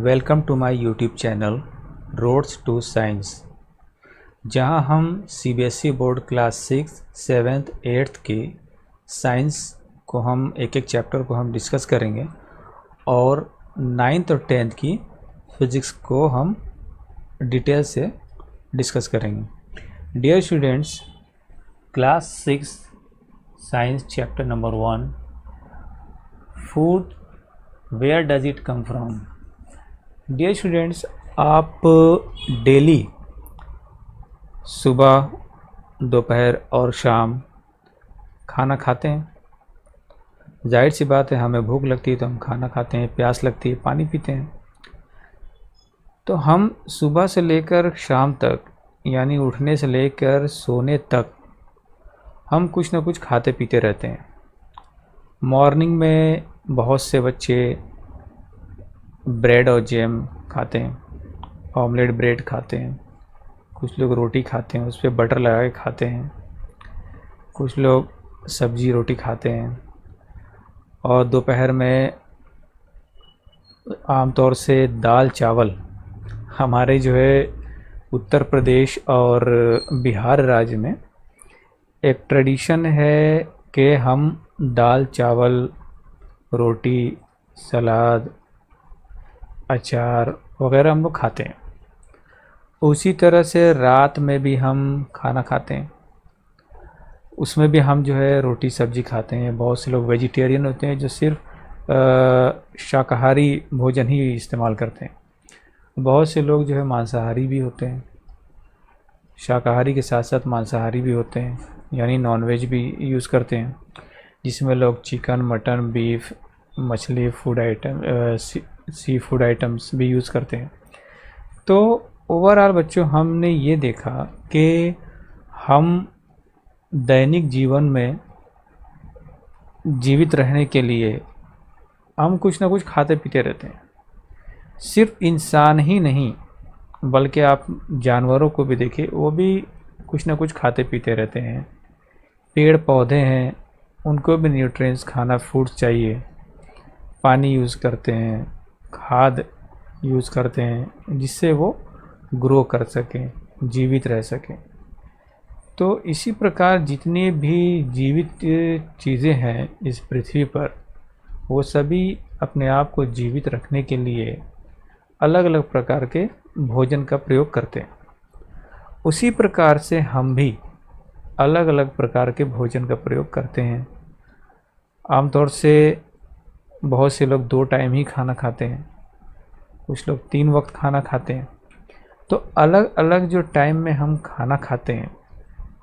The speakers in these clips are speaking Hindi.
Welcome to my YouTube channel roads to science, जहां हम CBSE board class 6, 7th, 8th की साइंस को हम एक चैप्टर को हम डिस्कस करेंगे और 9th और 10th की फिज़िक्स को हम डिटेल से डिस्कस करेंगे। Dear students, class 6 science chapter number 1, food where does it come from. Dear students, आप डेली सुबह, दोपहर और शाम खाना खाते हैं। जाहिर सी बात है, हमें भूख लगती है तो हम खाना खाते हैं, प्यास लगती है पानी पीते हैं। तो हम सुबह से लेकर शाम तक, यानी उठने से लेकर सोने तक, हम कुछ ना कुछ खाते पीते रहते हैं। मॉर्निंग में बहुत से बच्चे ब्रेड और जैम खाते हैं, ऑमलेट ब्रेड खाते हैं, कुछ लोग रोटी खाते हैं, उस पर बटर लगा के खाते हैं, कुछ लोग सब्जी रोटी खाते हैं। और दोपहर में आमतौर से दाल चावल, हमारे जो है उत्तर प्रदेश और बिहार राज्य में एक ट्रेडिशन है कि हम दाल चावल, रोटी, सलाद, अचार वगैरह हम लोग खाते हैं। उसी तरह से रात में भी हम खाना खाते हैं, उसमें भी हम जो है रोटी सब्जी खाते हैं। बहुत से लोग वेजिटेरियन होते हैं जो सिर्फ शाकाहारी भोजन ही इस्तेमाल करते हैं। बहुत से लोग जो है मांसाहारी भी होते हैं, शाकाहारी के साथ साथ मांसाहारी भी होते हैं, यानी नॉनवेज भी यूज़ करते हैं, जिसमें लोग चिकन, मटन, बीफ, मछली, food item, sea food items भी यूज़ करते हैं। तो ओवरऑल बच्चों, हमने ये देखा कि हम दैनिक जीवन में जीवित रहने के लिए हम कुछ ना कुछ खाते पीते रहते हैं। सिर्फ इंसान ही नहीं, बल्कि आप जानवरों को भी देखिए, वो भी कुछ ना कुछ खाते पीते रहते हैं। पेड़ पौधे हैं, उनको भी न्यूट्रिएंट्स, खाना, फूड्स चाहिए। पानी यूज़ करते हैं, खाद यूज़ करते हैं, जिससे वो ग्रो कर सकें, जीवित रह सकें। तो इसी प्रकार जितनी भी जीवित चीज़ें हैं इस पृथ्वी पर, वो सभी अपने आप को जीवित रखने के लिए अलग अलग प्रकार के भोजन का प्रयोग करते हैं। उसी प्रकार से हम भी अलग अलग प्रकार के भोजन का प्रयोग करते हैं। आमतौर से बहुत से लोग 2 टाइम ही खाना खाते हैं, कुछ लोग 3 वक्त खाना खाते हैं। तो अलग अलग जो टाइम में हम खाना खाते हैं,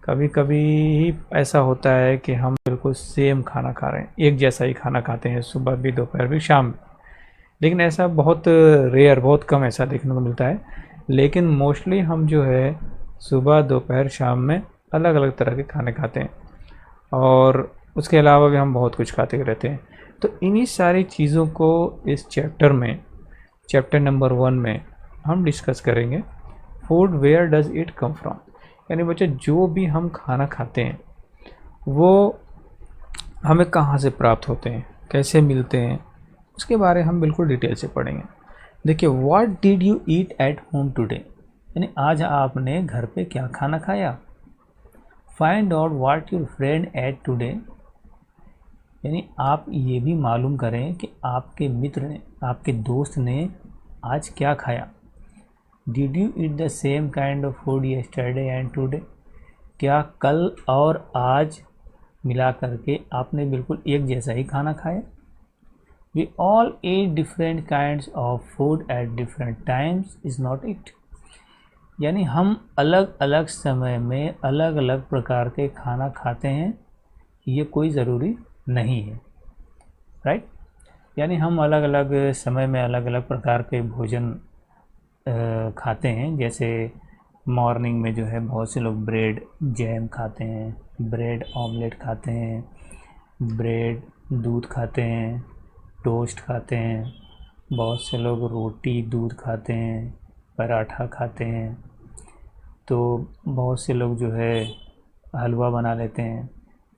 कभी कभी ही ऐसा होता है कि हम बिल्कुल सेम खाना खा रहे हैं, एक जैसा ही खाना खाते हैं, सुबह भी, दोपहर भी, शाम भी। लेकिन ऐसा बहुत रेयर, बहुत कम ऐसा देखने को मिलता है। लेकिन मोस्टली हम जो है सुबह, दोपहर, शाम में अलग अलग तरह के खाने खाते हैं, और उसके अलावा भी हम बहुत कुछ खाते रहते हैं। तो इन्हीं सारी चीज़ों को इस चैप्टर में, चैप्टर नंबर 1 में हम डिस्कस करेंगे। Food where does it come from, यानी बच्चे जो भी हम खाना खाते हैं वो हमें कहाँ से प्राप्त होते हैं, कैसे मिलते हैं, उसके बारे में हम बिल्कुल डिटेल से पढ़ेंगे। देखिए, what did you eat at home today, यानी आज आपने घर पे क्या खाना खाया। Find out what your friend at today, यानी आप ये भी मालूम करें कि आपके मित्र ने, आपके दोस्त ने आज क्या खाया। Did you eat the same kind of food yesterday and today, क्या कल और आज मिला करके आपने बिल्कुल एक जैसा ही खाना खाया। We all eat different kinds of food at different times, is not it, यानी हम अलग अलग समय में अलग अलग प्रकार के खाना खाते हैं, ये कोई ज़रूरी नहीं है, राइट। यानी हम अलग अलग समय में अलग अलग प्रकार के भोजन खाते हैं। जैसे मॉर्निंग में जो है बहुत से लोग ब्रेड जैम खाते हैं, ब्रेड ऑमलेट खाते हैं, ब्रेड दूध खाते हैं, टोस्ट खाते हैं। बहुत से लोग रोटी दूध खाते हैं, पराठा खाते हैं। तो बहुत से लोग जो है हलवा बना लेते हैं।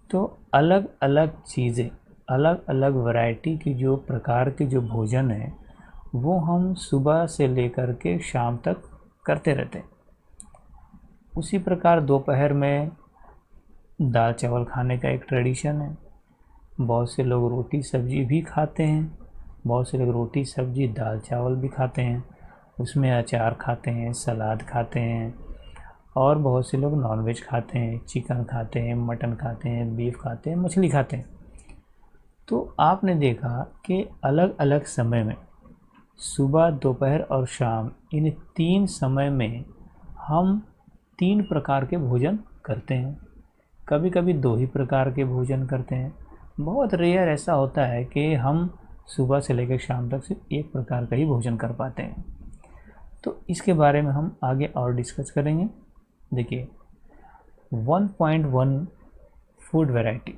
तो अलग अलग चीज़ें, अलग अलग वैरायटी की जो प्रकार के जो भोजन है, वो हम सुबह से लेकर के शाम तक करते रहते हैं। उसी प्रकार दोपहर में दाल चावल खाने का एक ट्रेडिशन है। बहुत से लोग रोटी सब्जी भी खाते हैं, बहुत से लोग रोटी सब्जी दाल चावल भी खाते हैं, उसमें अचार खाते हैं, सलाद खाते हैं। और बहुत से लोग नॉनवेज खाते हैं, चिकन खाते हैं, मटन खाते हैं, बीफ खाते हैं, मछली खाते हैं। तो आपने देखा कि अलग अलग समय में सुबह, दोपहर और शाम, इन 3 समय में हम 3 प्रकार के भोजन करते हैं। कभी कभी 2 ही प्रकार के भोजन करते हैं। बहुत रेयर ऐसा होता है कि हम सुबह से लेकर शाम तक सिर्फ एक प्रकार का ही भोजन कर पाते हैं। तो इसके बारे में हम आगे और डिस्कस करेंगे। देखिए 1.1 फूड वैरायटी।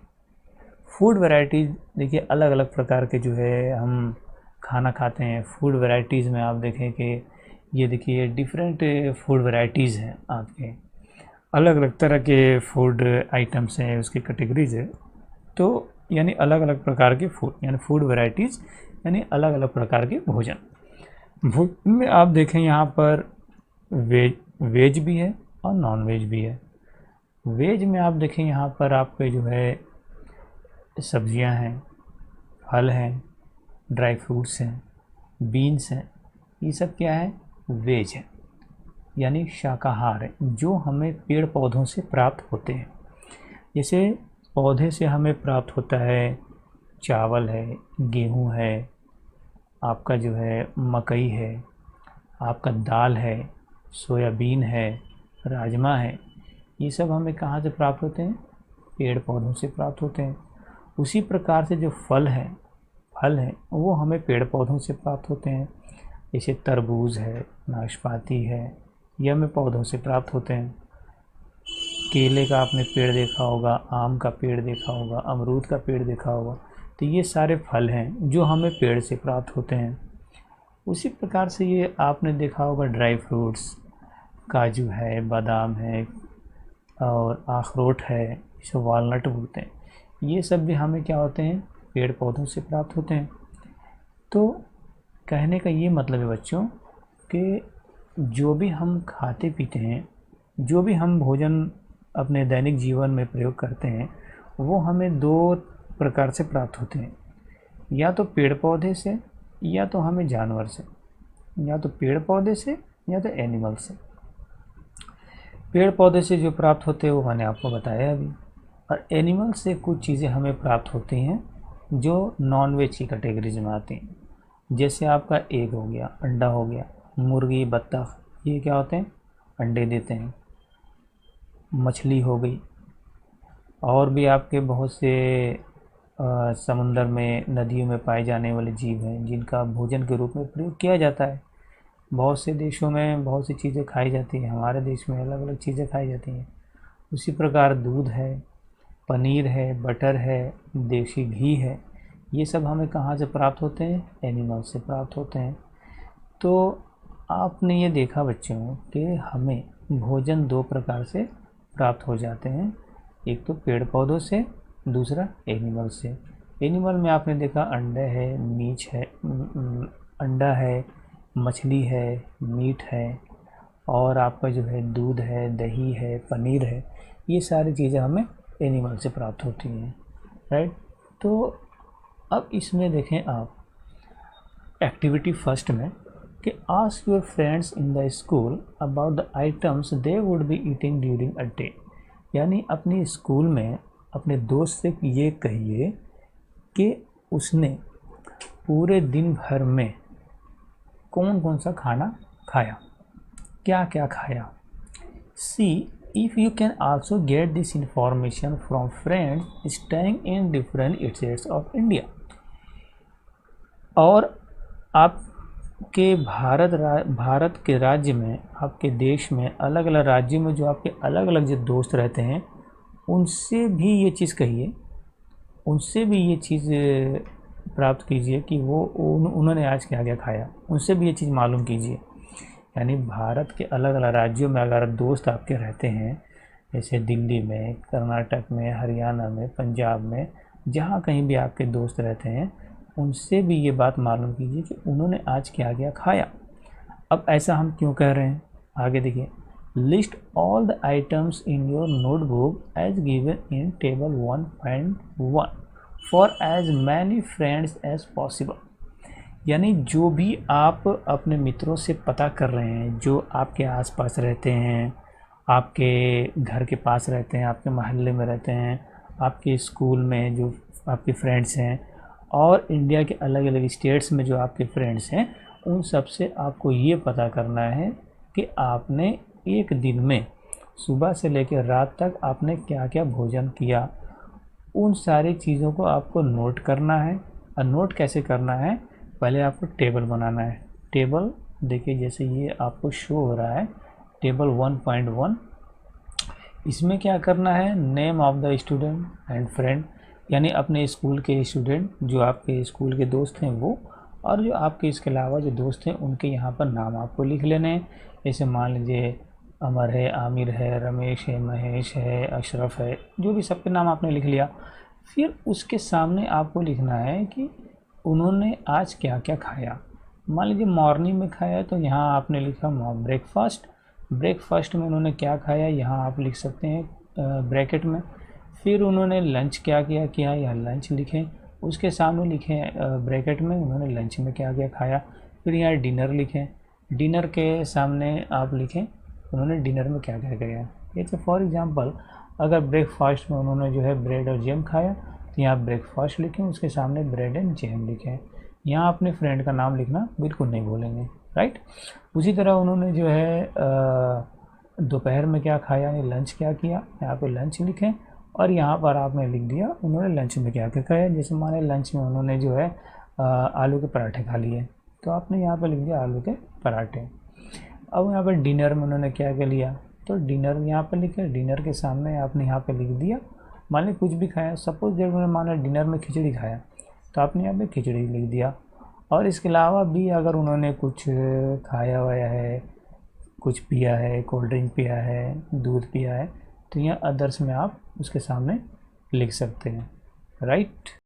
फूड वैरायटीज़ देखिए अलग अलग प्रकार के जो है हम खाना खाते हैं। फूड वैरायटीज़ में आप देखें कि ये देखिए डिफरेंट फूड वैरायटीज़ हैं, आपके अलग अलग तरह के फूड आइटम्स हैं, उसकी कैटेगरीज है। तो यानी अलग अलग प्रकार के फूड, यानी फूड वैरायटीज़ यानी अलग अलग प्रकार के भोजन। भोजन में आप देखें यहाँ पर वेज भी है और नॉन वेज भी है। वेज में आप देखें यहाँ पर आपके जो है सब्जियां हैं, फल हैं, ड्राई फ्रूट्स हैं, बीन्स हैं, ये सब क्या है? वेज है, यानी शाकाहार है, जो हमें पेड़ पौधों से प्राप्त होते हैं। जैसे पौधे से हमें प्राप्त होता है चावल है, गेहूँ है, आपका जो है मकई है, आपका दाल है, सोयाबीन है, राजमा है। ये सब हमें कहाँ से प्राप्त होते हैं? पेड़ पौधों से प्राप्त होते हैं। उसी प्रकार से जो फल हैं वो हमें पेड़ पौधों से प्राप्त होते हैं। जैसे तरबूज है, नाशपाती है, ये हमें पौधों से प्राप्त होते हैं। केले का आपने पेड़ देखा होगा, आम का पेड़ देखा होगा, अमरूद का पेड़ देखा होगा। तो ये सारे फल हैं जो हमें पेड़ से प्राप्त होते हैं। उसी प्रकार से ये आपने देखा होगा ड्राई फ्रूट्स, काजू है, बादाम है और अखरोट है, इसे वालनट बोलते हैं। ये सब भी हमें क्या होते हैं? पेड़ पौधों से प्राप्त होते हैं। तो कहने का ये मतलब है बच्चों कि जो भी हम खाते पीते हैं, जो भी हम भोजन अपने दैनिक जीवन में प्रयोग करते हैं, वो हमें 2 प्रकार से प्राप्त होते हैं। या तो पेड़ पौधे से, या तो हमें जानवर से। या तो पेड़ पौधे से या तो एनिमल से। पेड़ पौधे से जो प्राप्त होते हैं वो मैंने आपको बताया अभी। और एनिमल से कुछ चीज़ें हमें प्राप्त होती हैं जो नॉन वेज की कैटेगरीज में आती हैं। जैसे आपका एग हो गया, अंडा हो गया, मुर्गी, बत्तख, ये क्या होते हैं? अंडे देते हैं। मछली हो गई, और भी आपके बहुत से समुंदर में, नदियों में पाए जाने वाले जीव हैं जिनका भोजन के रूप में प्रयोग किया जाता है। बहुत से देशों में बहुत सी चीज़ें खाई जाती हैं, हमारे देश में अलग अलग चीज़ें खाई जाती हैं। उसी प्रकार दूध है, पनीर है, बटर है, देसी घी है, ये सब हमें कहाँ से प्राप्त होते हैं? एनिमल से प्राप्त होते हैं। तो आपने ये देखा बच्चों कि हमें भोजन 2 प्रकार से प्राप्त हो जाते हैं। एक तो पेड़ पौधों से, दूसरा एनिमल से। एनिमल में आपने देखा अंडे है, मीट है, अंडा है, मछली है, मीट है, और आपका जो है दूध है, दही है, पनीर है। ये सारी चीज़ें हमें एनिमल से प्राप्त होती हैं, राइट। तो अब इसमें देखें आप एक्टिविटी फर्स्ट में कि ask your friends in the school about the items they would be eating during a day. यानी अपनी स्कूल में अपने दोस्त से ये कहिए कि उसने पूरे दिन भर में कौन कौन सा खाना खाया, क्या क्या खाया। सी if you can also get this information from friends staying in different states of India। और आपके भारत के राज्य में, आपके देश में, अलग अलग राज्यों में जो आपके अलग अलग जो दोस्त रहते हैं, उनसे भी ये चीज़ कहिए, उनसे भी ये चीज़ प्राप्त कीजिए कि वो उन्होंने आज क्या क्या खाया, उनसे भी ये चीज़ मालूम कीजिए। यानी भारत के अलग अलग राज्यों में अगर दोस्त आपके रहते हैं, जैसे दिल्ली में, कर्नाटक में, हरियाणा में, पंजाब में, जहाँ कहीं भी आपके दोस्त रहते हैं, उनसे भी ये बात मालूम कीजिए कि उन्होंने आज क्या क्या खाया। अब ऐसा हम क्यों कह रहे हैं, आगे देखिए। List all the items in your notebook as given in table 1.1 for as many friends as possible. यानी जो भी आप अपने मित्रों से पता कर रहे हैं, जो आपके आसपास रहते हैं, आपके घर के पास रहते हैं, आपके मोहल्ले में रहते हैं, आपके स्कूल में जो आपके फ्रेंड्स हैं, और इंडिया के अलग अलग स्टेट्स में जो आपके फ्रेंड्स हैं, उन सब से आपको ये पता करना है कि आपने एक दिन में सुबह से लेकर रात तक आपने क्या क्या भोजन किया। उन सारी चीज़ों को आपको नोट करना है। और नोट कैसे करना है, पहले आपको टेबल बनाना है। टेबल देखिए, जैसे ये आपको शो हो रहा है टेबल 1.1। इसमें क्या करना है, name of the student and friend, यानी अपने स्कूल के स्टूडेंट, जो आपके स्कूल के दोस्त हैं वो, और जो आपके इसके अलावा जो दोस्त हैं उनके यहाँ पर नाम आपको लिख लेने हैं। जैसे मान लीजिए अमर है, आमिर है, रमेश है, महेश है, अशरफ है, जो भी सबके नाम आपने लिख लिया। फिर उसके सामने आपको लिखना है कि उन्होंने आज क्या क्या खाया। मान लीजिए मॉर्निंग में खाया है तो यहाँ आपने लिखा ब्रेकफास्ट। ब्रेकफास्ट में उन्होंने क्या खाया यहाँ आप लिख सकते हैं ब्रैकेट में। फिर उन्होंने लंच क्या किया किया, यहाँ लंच लिखें। उसके सामने लिखें ब्रैकेट में उन्होंने लंच में क्या क्या खाया। फिर यहाँ डिनर लिखें। डिनर के सामने आप लिखें उन्होंने डिनर में क्या क्या किया। जैसे फॉर एग्ज़ाम्पल अगर ब्रेकफास्ट में उन्होंने जो है ब्रेड और जैम खाया तो यहाँ ब्रेकफास्ट लिखें, उसके सामने ब्रेड एंड जैम लिखें। यहाँ अपने फ्रेंड का नाम लिखना बिल्कुल नहीं भूलेंगे, राइट। उसी तरह उन्होंने जो है दोपहर में क्या खाया, यानी लंच क्या किया, यहाँ पे लंच लिखें। और यहाँ पर आपने लिख दिया उन्होंने लंच में क्या क्या खाया। जैसे माने लंच में उन्होंने जो है आलू के पराठे खा लिए, तो आपने यहाँ पर लिख दिया आलू के पराठे। अब यहाँ पर डिनर में उन्होंने क्या क्या लिया, तो डिनर यहाँ पर लिखे। डिनर के सामने आपने यहाँ पर लिख दिया, मान ली कुछ भी खाया। सपोज जब उन्होंने माना डिनर में खिचड़ी खाया तो आपने यहाँ पे खिचड़ी लिख दिया। और इसके अलावा भी अगर उन्होंने कुछ खाया वाया है, कुछ पिया है, कोल्ड ड्रिंक पिया है, दूध पिया है, तो यहाँ अदर्स में आप उसके सामने लिख सकते हैं, राइट।